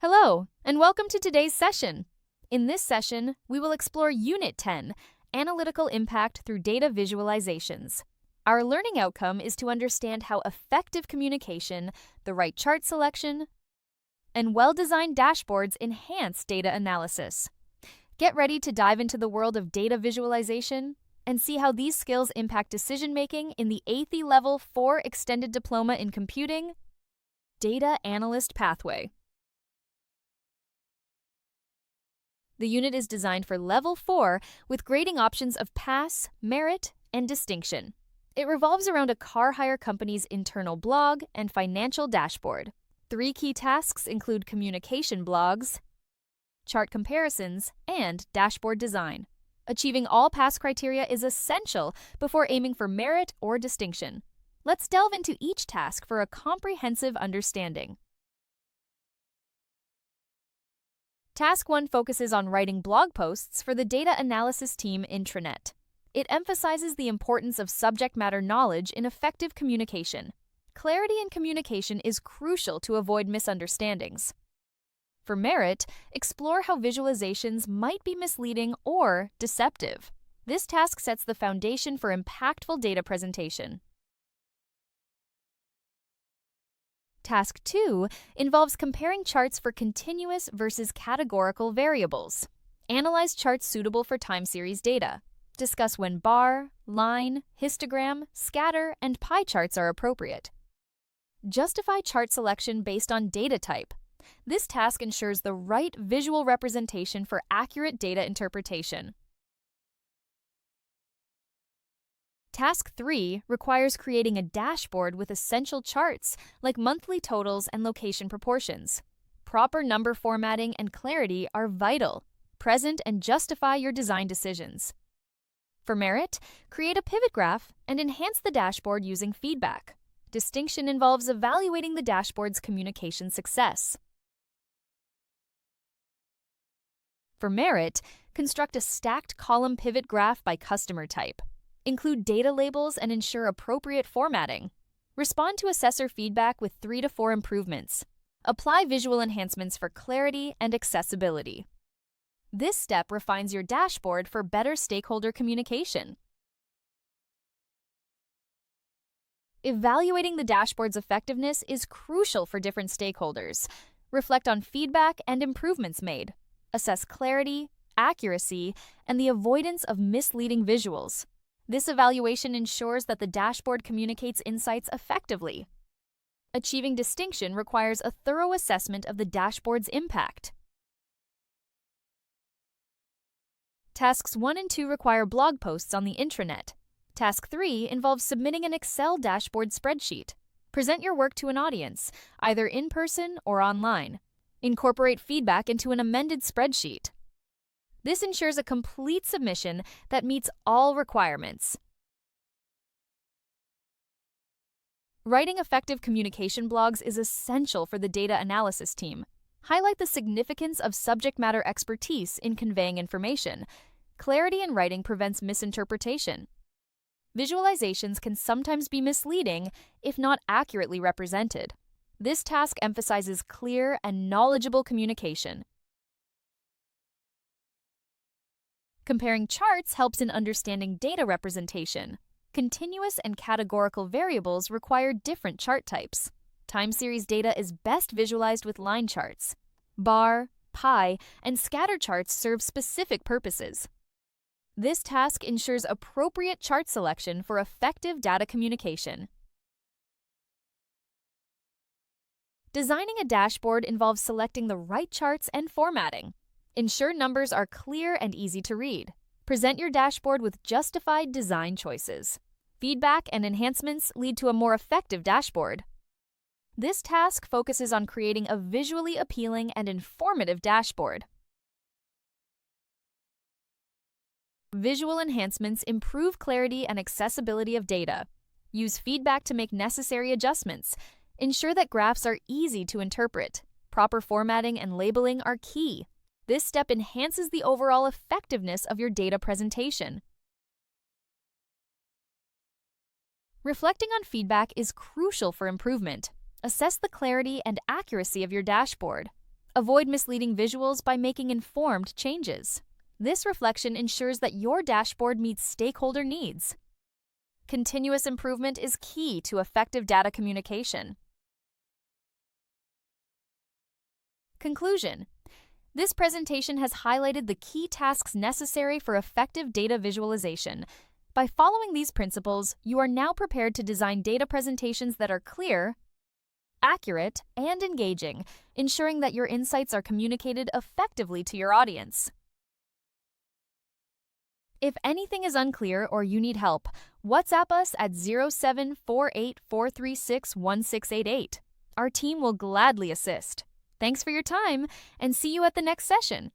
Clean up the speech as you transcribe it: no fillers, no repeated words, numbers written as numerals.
Hello, and welcome to today's session. In this session, we will explore Unit 10, Analytical Impact through Data Visualizations. Our learning outcome is to understand how effective communication, the right chart selection, and well-designed dashboards enhance data analysis. Get ready to dive into the world of data visualization and see how these skills impact decision-making in the ATHE Level 4 Extended Diploma in Computing Data Analyst Pathway. The unit is designed for Level 4 with grading options of Pass, Merit, and Distinction. It revolves around a car hire company's internal blog and financial dashboard. 3 key tasks include communication blogs, chart comparisons, and dashboard design. Achieving all pass criteria is essential before aiming for merit or distinction. Let's delve into each task for a comprehensive understanding. Task 1 focuses on writing blog posts for the data analysis team intranet. It emphasizes the importance of subject matter knowledge in effective communication. Clarity in communication is crucial to avoid misunderstandings. For merit, explore how visualizations might be misleading or deceptive. This task sets the foundation for impactful data presentation. Task 2 involves comparing charts for continuous versus categorical variables. Analyze charts suitable for time series data. Discuss when bar, line, histogram, scatter, and pie charts are appropriate. Justify chart selection based on data type. This task ensures the right visual representation for accurate data interpretation. Task 3 requires creating a dashboard with essential charts like monthly totals and location proportions. Proper number formatting and clarity are vital. Present and justify your design decisions. For merit, create a pivot graph and enhance the dashboard using feedback. Distinction involves evaluating the dashboard's communication success. For merit, construct a stacked column pivot graph by customer type. Include data labels and ensure appropriate formatting. Respond to assessor feedback with 3 to 4 improvements. Apply visual enhancements for clarity and accessibility. This step refines your dashboard for better stakeholder communication. Evaluating the dashboard's effectiveness is crucial for different stakeholders. Reflect on feedback and improvements made. Assess clarity, accuracy, and the avoidance of misleading visuals. This evaluation ensures that the dashboard communicates insights effectively. Achieving distinction requires a thorough assessment of the dashboard's impact. Tasks 1 and 2 require blog posts on the intranet. Task 3 involves submitting an Excel dashboard spreadsheet. Present your work to an audience, either in person or online. Incorporate feedback into an amended spreadsheet. This ensures a complete submission that meets all requirements. Writing effective communication blogs is essential for the data analysis team. Highlight the significance of subject matter expertise in conveying information. Clarity in writing prevents misinterpretation. Visualizations can sometimes be misleading if not accurately represented. This task emphasizes clear and knowledgeable communication. Comparing charts helps in understanding data representation. Continuous and categorical variables require different chart types. Time series data is best visualized with line charts. Bar, pie, and scatter charts serve specific purposes. This task ensures appropriate chart selection for effective data communication. Designing a dashboard involves selecting the right charts and formatting. Ensure numbers are clear and easy to read. Present your dashboard with justified design choices. Feedback and enhancements lead to a more effective dashboard. This task focuses on creating a visually appealing and informative dashboard. Visual enhancements improve clarity and accessibility of data. Use feedback to make necessary adjustments. Ensure that graphs are easy to interpret. Proper formatting and labeling are key. This step enhances the overall effectiveness of your data presentation. Reflecting on feedback is crucial for improvement. Assess the clarity and accuracy of your dashboard. Avoid misleading visuals by making informed changes. This reflection ensures that your dashboard meets stakeholder needs. Continuous improvement is key to effective data communication. Conclusion. This presentation has highlighted the key tasks necessary for effective data visualization. By following these principles, you are now prepared to design data presentations that are clear, accurate, and engaging, ensuring that your insights are communicated effectively to your audience. If anything is unclear or you need help, WhatsApp us at 0748-436-1688. Our team will gladly assist. Thanks for your time, and see you at the next session.